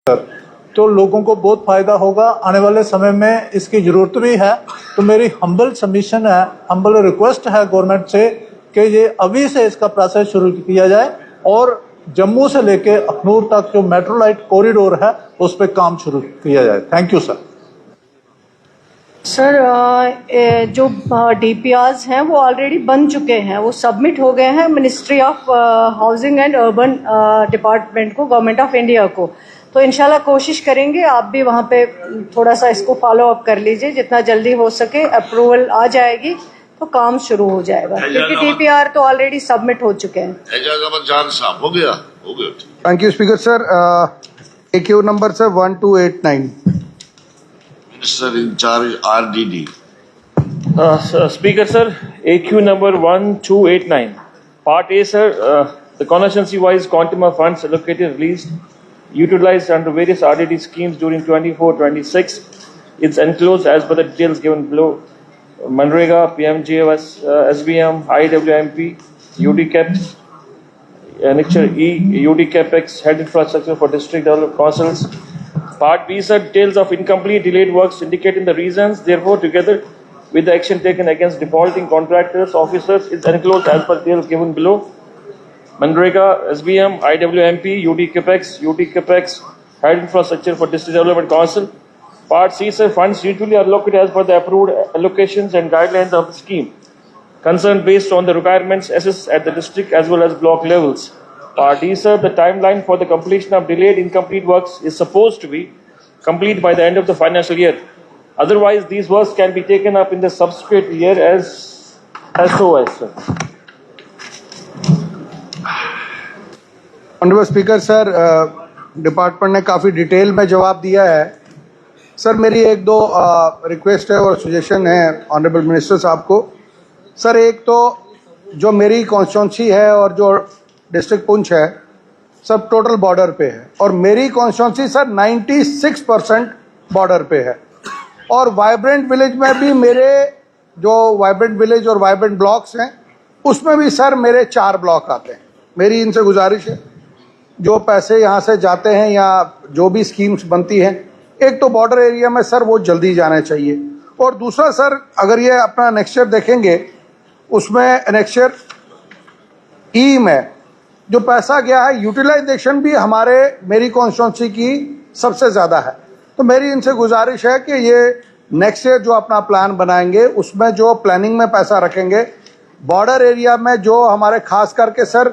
तो लोगों को बहुत फायदा होगा। आने वाले समय में इसकी जरूरत भी है। तो मेरी हम्बल सबमिशन है, हम्बल रिक्वेस्ट है गवर्नमेंट से कि ये अभी से इसका प्रोसेस शुरू किया जाए और जम्मू से लेके अखनूर तक जो मेट्रो लाइट कॉरिडोर है उस पर काम शुरू किया जाए। Thank you sir. सर, जो DPRs हैं वो ऑलरेडी बन चुके हैं, वो सबमिट हो गए हैं ministry of housing and urban department को, गवर्नमेंट ऑफ इंडिया को। तो इंशाल्लाह कोशिश करेंगे, आप भी वहाँ पे थोड़ा सा इसको फॉलो अप कर लीजिए, जितना जल्दी हो सके अप्रूवल आ जाएगी तो काम शुरू हो जाएगा, क्योंकि DPR तो ऑलरेडी सबमिट हो चुके हैं। हो गया। Thank you speaker sir. AQ number sir 1289। Minister in charge RDD. Speaker sir, AQ number 1289. Part A sir, the constituency-wise quantum of funds allocated released, utilized under various RDD schemes during 24-26 is enclosed as per the details given below. Manrega, PMJAY, SBM, IWMP, UDCAP, Annexure E, UDCAPEX, Head Infrastructure for District Development Councils. Part B, sir, details of incomplete delayed works indicating the reasons, therefore, together with the action taken against defaulting contractors, officers, is enclosed as per details given below. Manrega, SBM, IWMP, UDCAPEX, Head Infrastructure for District Development Council. Part C, sir, funds usually allocated as per the approved allocations and guidelines of the scheme, concerned based on the requirements assessed at the district as well as block levels. Part D, sir, the timeline for the completion of delayed incomplete works is supposed to be complete by the end of the financial year. Otherwise, these works can be taken up in the subsequent year as so as, sir. Honourable speaker sir, department ने काफ़ी detail में जवाब दिया है। Sir, मेरी एक दो request है और सजेशन है ऑनरेबल मिनिस्टर साहब को। सर, एक तो जो मेरी कॉन्स्टिट्यूंसी है और जो डिस्ट्रिक्ट पुंछ है, सब टोटल बॉर्डर पे है, और मेरी कॉन्स्टिट्यूंसी सर 96% बॉर्डर पे है। और वाइब्रेंट विलेज में भी मेरे जो वाइब्रेंट विलेज और वाइब्रेंट ब्लॉक्स हैं उसमें भी सर मेरे 4 ब्लॉक आते हैं। मेरी इनसे गुजारिश है, जो पैसे यहाँ से जाते हैं या जो भी स्कीम्स बनती हैं, एक तो बॉर्डर एरिया में सर वो जल्दी जाना चाहिए। और दूसरा सर, अगर ये अपना एनेक्चर देखेंगे, उसमें एनेक्चर ई में जो पैसा गया है, यूटिलाइजेशन भी मेरी कॉन्स्टिट्यूंसी की सबसे ज़्यादा है। तो मेरी इनसे गुजारिश है कि ये नेक्स्ट ईयर जो अपना प्लान बनाएंगे उसमें जो प्लानिंग में पैसा रखेंगे, बॉर्डर एरिया में जो हमारे खास करके सर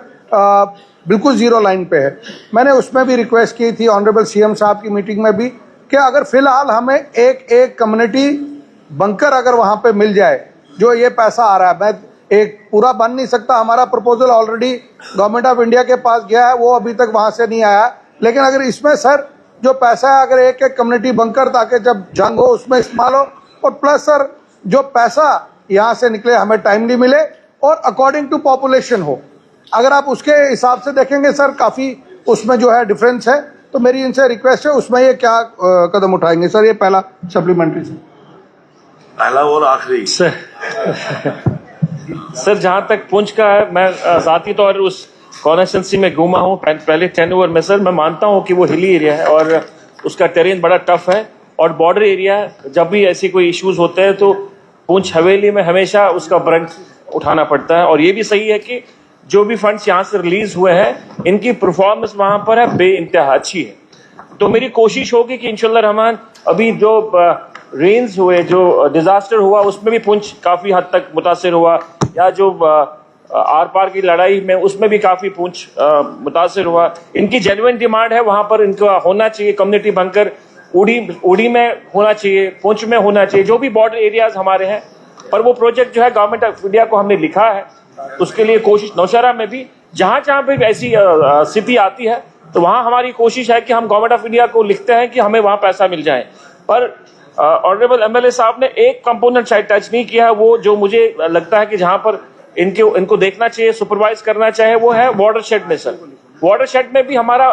बिल्कुल ज़ीरो लाइन पे है, मैंने उसमें भी रिक्वेस्ट की थी ऑनरेबल CM साहब की मीटिंग में भी कि अगर फ़िलहाल हमें एक कम्युनिटी बंकर अगर वहाँ पे मिल जाए, जो ये पैसा आ रहा है, मैं एक पूरा बन नहीं सकता, हमारा proposal already government of India के पास गया है, वो अभी तक वहाँ से नहीं आया। लेकिन अगर इसमें सर जो पैसा है, अगर एक कम्युनिटी बंकर ताकि जब जंग हो उसमें इस्तेमाल हो, और प्लस सर जो पैसा यहाँ से निकले हमें टाइमली मिले और अकॉर्डिंग टू पॉपुलेशन हो। अगर आप उसके हिसाब से देखेंगे सर, काफ़ी उसमें जो है डिफरेंस है। तो मेरी इनसे रिक्वेस्ट है, उसमें ये क्या कदम उठाएंगे सर? ये पहला सप्लीमेंट्री सर। पहला और आखिरी सर, जहाँ तक पुंछ का है, मैं ज़ाती तौर उस कॉन्स्टिट्यूंसी में घूमा हूँ पहले 10 ओवर में। सर, मैं मानता हूँ कि वो हिली एरिया है और उसका टेरेन बड़ा टफ है, और बॉर्डर एरिया है। जब भी ऐसी कोई इश्यूज होते हैं तो पुंछ हवेली में हमेशा उसका ब्रंट उठाना पड़ता है। और ये भी सही है कि जो भी फंड्स यहाँ से रिलीज हुए हैं, इनकी परफॉर्मेंस वहाँ पर है बेइंतहा अच्छी है। तो मेरी कोशिश होगी कि इंशाल्लाह रहमान, अभी जो रेंज हुए, जो डिजास्टर हुआ, उसमें भी पुंछ काफ़ी हद तक मुतासिर हुआ, या जो आर पार की लड़ाई में उसमें भी काफ़ी पुंछ मुतासिर हुआ। इनकी जेन्युइन डिमांड है, वहाँ पर इनका होना चाहिए कम्युनिटी बनकर, उड़ी में होना चाहिए, पुंछ में होना चाहिए, जो भी बॉर्डर एरियाज हमारे हैं। पर वो प्रोजेक्ट जो है गवर्नमेंट ऑफ इंडिया को हमने लिखा है, उसके लिए कोशिश नौशहरा में भी जहाँ जहाँ पे ऐसी स्थिति आती है, तो वहाँ हमारी कोशिश है कि हम गवर्नमेंट ऑफ इंडिया को लिखते हैं कि हमें वहाँ पैसा मिल जाए। पर ऑनरेबल MLA साहब ने एक कंपोनेंट शायद टच नहीं किया है, वो जो मुझे लगता है कि जहाँ पर इनको देखना चाहिए, सुपरवाइज करना चाहिए, वो है वाटर शेड में। सर, वाटर शेड में भी हमारा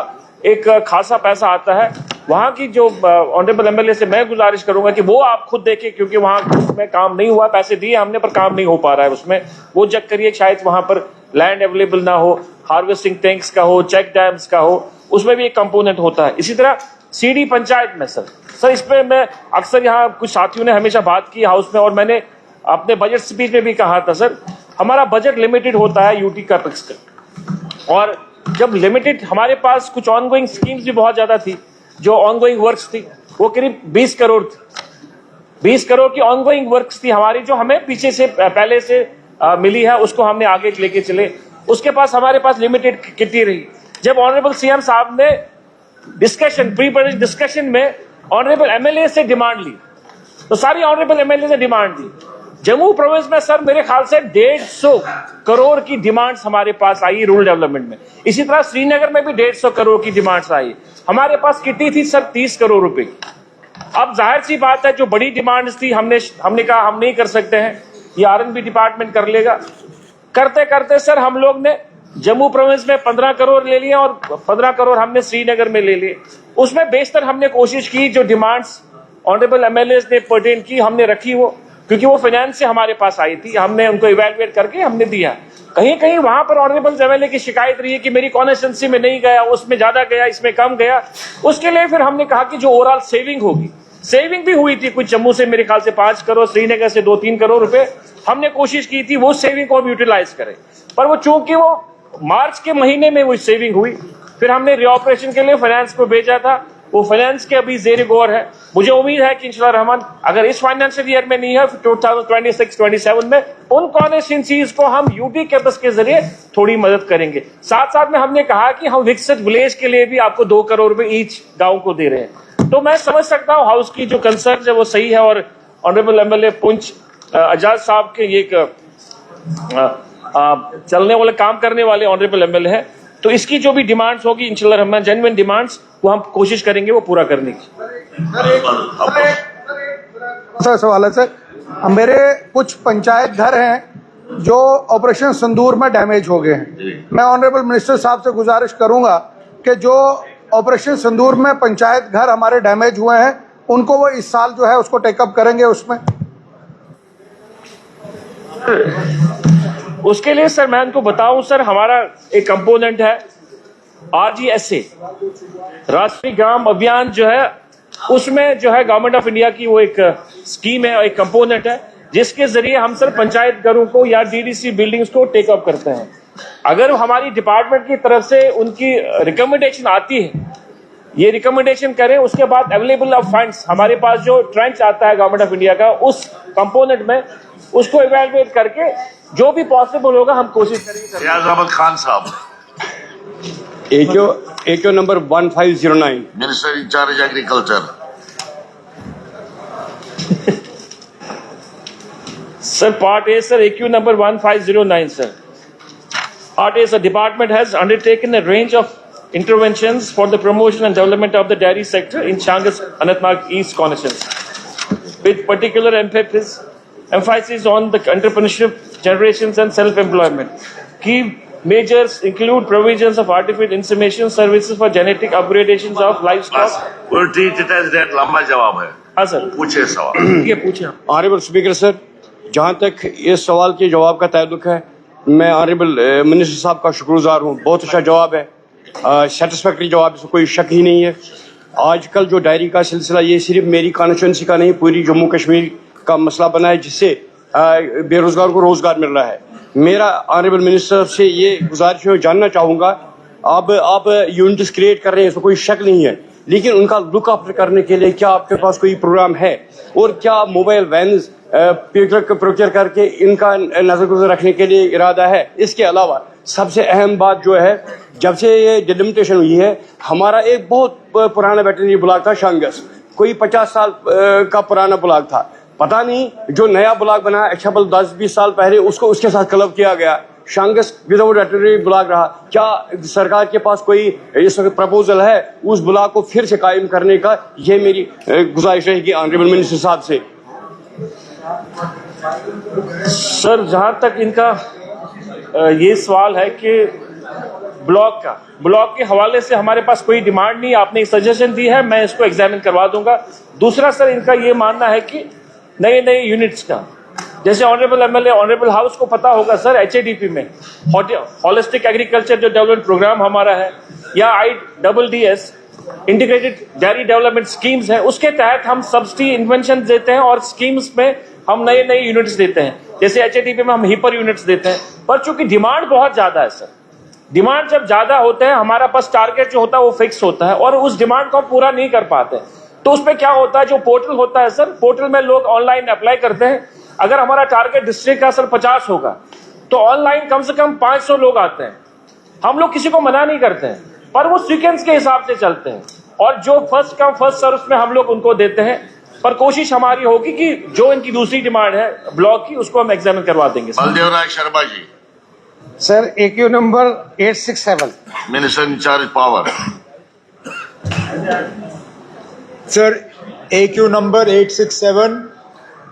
एक खासा पैसा आता है। वहाँ की जो ऑनरेबल एमएलए से मैं गुजारिश करूंगा कि वो आप खुद देखें, क्योंकि वहाँ उसमें काम नहीं हुआ, पैसे दिए हमने पर काम नहीं हो पा रहा है उसमें। वो चेक करिए, शायद वहाँ पर लैंड अवेलेबल ना हो, हार्वेस्टिंग टैंक्स का हो, चेक डैम्स का हो, उसमें भी एक कंपोनेंट होता है। इसी तरह सीडी पंचायत में सर इस पे मैं अक्सर यहाँ कुछ साथियों ने हमेशा बात की हाउस में, और मैंने अपने बजट स्पीच में भी कहा था सर, हमारा बजट लिमिटेड होता है यूटी का पिक्स का, और जब लिमिटेड हमारे पास कुछ ऑनगोइंग स्कीम्स भी बहुत ज्यादा थी, जो ऑनगोइंग वर्क्स थी वो करीब 20 करोड़ थी, 20 करोड़ की ऑनगोइंग वर्क्स थी हमारी, जो हमें पीछे से पहले से मिली है, उसको हमने आगे लेके चले। उसके पास हमारे पास लिमिटेड कितनी रही। जब ऑनरेबल सीएम साहब ने डिस्कशन, प्री बजट डिस्कशन में ऑनरेबल एमएलए से डिमांड ली, तो सारी ऑनरेबल एमएलए से डिमांड ली। जम्मू प्रोविंस में सर मेरे ख्याल से 150 करोड़ की डिमांड्स हमारे पास आई रूरल डेवलपमेंट में। इसी तरह श्रीनगर में भी 150 करोड़ की डिमांड्स आई। हमारे पास कितनी थी सर? 30 करोड़ रुपए। अब जाहिर सी बात है, जो बड़ी डिमांड्स थी हमने कहा हम नहीं कर सकते हैं, ये आरएनबी डिपार्टमेंट कर लेगा। करते करते सर हम लोग ने जम्मू प्रोविंस में 15 करोड़ ले लिए और 15 करोड़ हमने श्रीनगर में ले लिए। उसमें बेशतर हमने कोशिश की, जो डिमांड्स ऑनरेबल एमएलए ने पर्टेन की हमने रखी वो, क्योंकि वो फाइनेंस से हमारे पास आई थी, हमने उनको इवैल्यूएट करके हमने दिया। कहीं कहीं वहां पर ऑनरेबल एमएलए की शिकायत रही है कि मेरी कॉन्स्टिट्यूंसी में नहीं गया, उसमें ज्यादा गया, इसमें कम गया। उसके लिए फिर हमने कहा कि जो ओवरऑल सेविंग होगी, सेविंग भी हुई थी कुछ जम्मू से मेरे ख्याल से 5 करोड़, श्रीनगर से 2-3 करोड़ रुपए हमने कोशिश की थी वो सेविंग को हम यूटिलाइज करें, पर वो चूंकि वो मार्च के महीने में वो सेविंग हुई, फिर हमने रीऑपरेशन के लिए फाइनेंस को भेजा था। वो फाइनेंस के अभी जेर गौर है। मुझे उम्मीद है कि इंशाल्लाह रहमान अगर इस फाइनेंशियल ईयर में नहीं है, 2026-27 में उन कॉन्स्टिट्यूंसीज को हम यूटी कैंपस के जरिए थोड़ी मदद करेंगे। साथ साथ में हमने कहा कि हम विकसित विलेज के लिए भी आपको 2 करोड़ रुपए ईच गांव को दे रहे हैं। तो मैं समझ सकता हूँ हाउस की जो कंसर्न है वो सही है, और ऑनरेबल एमएलए पुंछ एजाज साहब के ये चलने वाले काम करने वाले ऑनरेबल एमएलए है, तो इसकी जो भी डिमांड्स होगी इंशाल्लाह रहमान जेन्युइन डिमांड्स वो हम कोशिश करेंगे वो पूरा करने की। सर सवाल है सर, मेरे कुछ पंचायत घर हैं जो ऑपरेशन सिंदूर में डैमेज हो गए हैं। मैं ऑनरेबल मिनिस्टर साहब से गुजारिश करूंगा कि जो ऑपरेशन सिंदूर में पंचायत घर हमारे डैमेज हुए हैं उनको वो इस साल जो है उसको टेकअप करेंगे उसमें। उसके लिए सर मैं उनको बताऊं सर, हमारा एक कंपोनेंट है RGSA, राष्ट्रीय ग्राम अभियान जो है, उसमें जो है गवर्नमेंट ऑफ इंडिया की वो एक स्कीम है, एक कंपोनेंट है, जिसके जरिए हम सर पंचायत घरों को या DDC बिल्डिंग्स को टेकअप करते हैं। अगर हमारी डिपार्टमेंट की तरफ से उनकी रिकमेंडेशन आती है, ये रिकमेंडेशन करें, उसके बाद अवेलेबल ऑफ फंड्स हमारे पास जो ट्रेंच आता है गवर्नमेंट ऑफ इंडिया का उस कंपोनेंट में, उसको इवैल्यूएट करके जो भी पॉसिबल होगा हम कोशिश करेंगे। रियाज अहमद खान साहब, AQ number 1509, minister incharge agriculture. Sir, Part A, sir, AQ number 1509, sir. Part A, sir, department has undertaken a range of interventions for the promotion and development of the dairy sector in Changas, Anantnag East constituency, with particular emphasis on the entrepreneurship, generations and self-employment. Key measures include provisions of artificial insemination services for genetic upgradations of बस livestock. वो treat it as that, लंबा जवाब है, हाँ sir, पूछे सवाल। ये पूछे आप। ऑनरेबल स्पीकर सर, जहाँ तक इस सवाल के जवाब का ताल्लुक है, मैं ऑनरेबल मिनिस्टर साहब का शुक्रगुजार हूँ। बहुत अच्छा जवाब है, सेटिस्फैक्ट्री जवाब, इसमें कोई शक ही नहीं है। आजकल जो डायरी का सिलसिला ये सिर्फ मेरी कॉन्स्टिट्यूंसी का नहीं, पूरी जम्मू कश्मीर का मसला बना है, जिससे बेरोजगार को रोजगार मिल रहा है। मेरा ऑनरेबल मिनिस्टर से ये गुजारिश है, जानना चाहूँगा, आप यूनिट्स क्रिएट कर रहे हैं, इसमें कोई शक नहीं है, लेकिन उनका लुक आफ्टर करने के लिए क्या आपके पास कोई प्रोग्राम है, और क्या मोबाइल वैन्स प्रोक्योर करके इनका नजर रखने के लिए इरादा है? इसके अलावा सबसे अहम बात जो है, जब से ये डिलिमिटेशन हुई है, हमारा एक बहुत पुराना वेटरनरी ब्लॉक था शांगस, कोई 50 साल का पुराना ब्लॉक था। पता नहीं जो नया ब्लॉक बना है अच्छा 10-20 साल पहले उसको उसके साथ क्लब किया गया, शांगस विदाउट वेटरनरी ब्लॉक रहा। क्या सरकार के पास कोई इस वक्त प्रपोजल है उस ब्लॉक को फिर से कायम करने का? ये मेरी गुजारिश रहेगी ऑनरेबल मिनिस्टर साहब से। सर, जहां तक इनका ये सवाल है कि ब्लॉक के हवाले से हमारे पास कोई डिमांड नहीं, आपने एक सजेशन दी है, मैं इसको एग्जामिन करवा दूंगा। दूसरा सर, इनका ये मानना है कि नए यूनिट्स का, जैसे ऑनरेबल एमएलए, ऑनरेबल हाउस को पता होगा सर, एचएडीपी में होलिस्टिक एग्रीकल्चर जो डेवलपमेंट प्रोग्राम हमारा है, या IDDS integrated dairy development schemes है, उसके तहत हम सब्सिडी इन्वेंशन देते हैं और स्कीम्स में हम नए यूनिट्स देते हैं। जैसे एचएडीपी में हम हिपर यूनिट्स देते हैं, पर चूंकि डिमांड बहुत ज्यादा है सर, डिमांड जब ज्यादा होते हैं, हमारा पास टारगेट जो होता है वो फिक्स होता है और उस डिमांड को हम पूरा नहीं कर पाते, तो उसमें क्या होता है, जो पोर्टल होता है सर, पोर्टल में लोग ऑनलाइन अप्लाई करते हैं। अगर हमारा टारगेट डिस्ट्रिक्ट का सर 50 होगा, तो ऑनलाइन कम से कम 500 लोग आते हैं। हम लोग किसी को मना नहीं करते हैं, पर वो सीक्वेंस के हिसाब से चलते हैं और जो फर्स्ट कम फर्स्ट सर्व में हम लोग उनको देते हैं। पर कोशिश हमारी होगी कि जो इनकी दूसरी डिमांड है ब्लॉक की, उसको हम एग्जामिन करवा देंगे। Baldev Rai Sharma ji, sir AQ number 867। Minister in charge power. Sir, AQ number 867,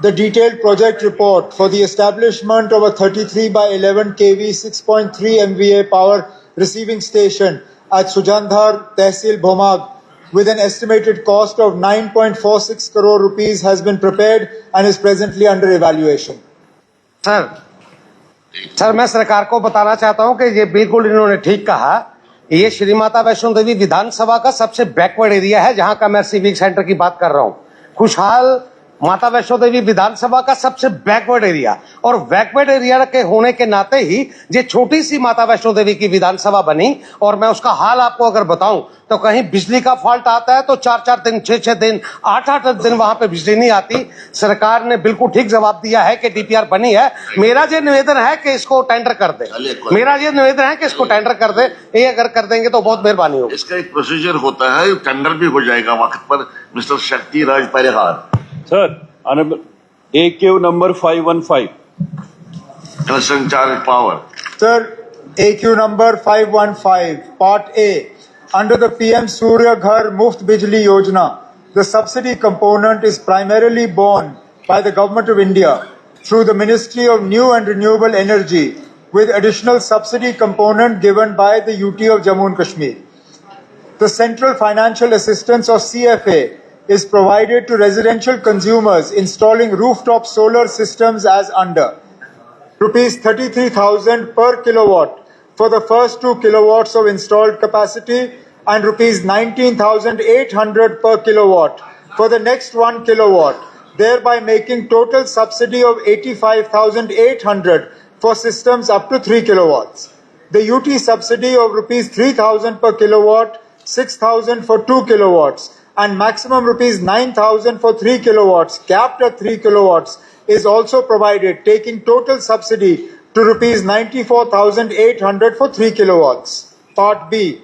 the detailed project report for the establishment of a 33 by 11 kV 6.3 MVA power receiving station at Sujandhar, Tehsil, Bhomag, with an estimated cost of 9.46 crore rupees has been prepared and is presently under evaluation. Sir मैं सरकार को बताना चाहता हूं कि ये बिल्कुल इन्होंने ठीक कहा, ये श्री माता वैष्णो देवी विधानसभा का सबसे बैकवर्ड एरिया है, जहां का मैं सिविक सेंटर की बात कर रहा हूं। खुशहाल माता वैष्णो देवी विधानसभा का सबसे बैकवर्ड एरिया, और बैकवर्ड एरिया के होने के नाते ही ये छोटी सी माता वैष्णो देवी की विधानसभा बनी। और मैं उसका हाल आपको अगर बताऊं तो कहीं बिजली का फॉल्ट आता है तो 4-4 दिन, 6-6 दिन, 8-8 दिन वहां पे बिजली नहीं आती। सरकार ने बिल्कुल ठीक जवाब दिया है कि DPR बनी है। मेरा ये निवेदन है कि इसको टेंडर कर दे, मेरा ये निवेदन है कि इसको टेंडर कर दे। ये अगर कर देंगे तो बहुत मेहरबानी होगी। इसका एक प्रोसीजर होता है, टेंडर भी हो जाएगा वक्त पर। मिस्टर शक्ति राज परिहार। Sir, Honorable AQ number 515. Minister in charge power. Sir, AQ number 515, Part A, under the PM Surya Ghar Muft Bijli Yojana, the subsidy component is primarily borne by the Government of India through the Ministry of New and Renewable Energy, with additional subsidy component given by the UT of Jammu and Kashmir. The Central Financial Assistance or CFA is provided to residential consumers installing rooftop solar systems as under rupees 33,000 per kilowatt for the first 2 kilowatts of installed capacity and rupees 19,800 per kilowatt for the next 1 kilowatt, thereby making total subsidy of 85,800 for systems up to 3 kilowatts. The UT subsidy of rupees 3,000 per kilowatt, 6,000 for 2 kilowatts and maximum rupees 9,000 for 3 kilowatts, capped at 3 kilowatts, is also provided, taking total subsidy to rupees 94,800 for 3 kilowatts. Part B.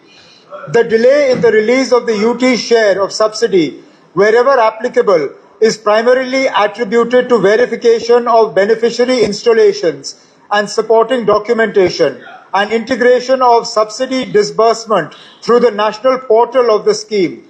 The delay in the release of the UT share of subsidy, wherever applicable, is primarily attributed to verification of beneficiary installations and supporting documentation and integration of subsidy disbursement through the national portal of the scheme.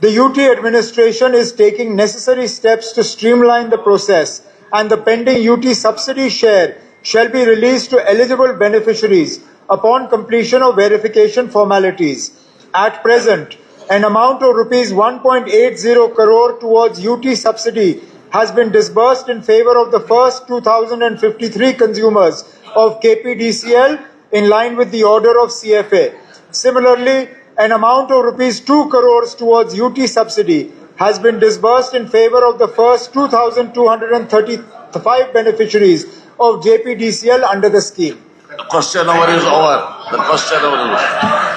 The UT administration is taking necessary steps to streamline the process, and the pending UT subsidy share shall be released to eligible beneficiaries upon completion of verification formalities. At present, an amount of rupees 1.80 crore towards UT subsidy has been disbursed in favor of the first 2,053 consumers of KPDCL in line with the order of CFA. Similarly, an amount of rupees 2 crores towards UT subsidy has been disbursed in favor of the first 2,235 beneficiaries of JPDCL under the scheme. The question hour is over. The question hour is over.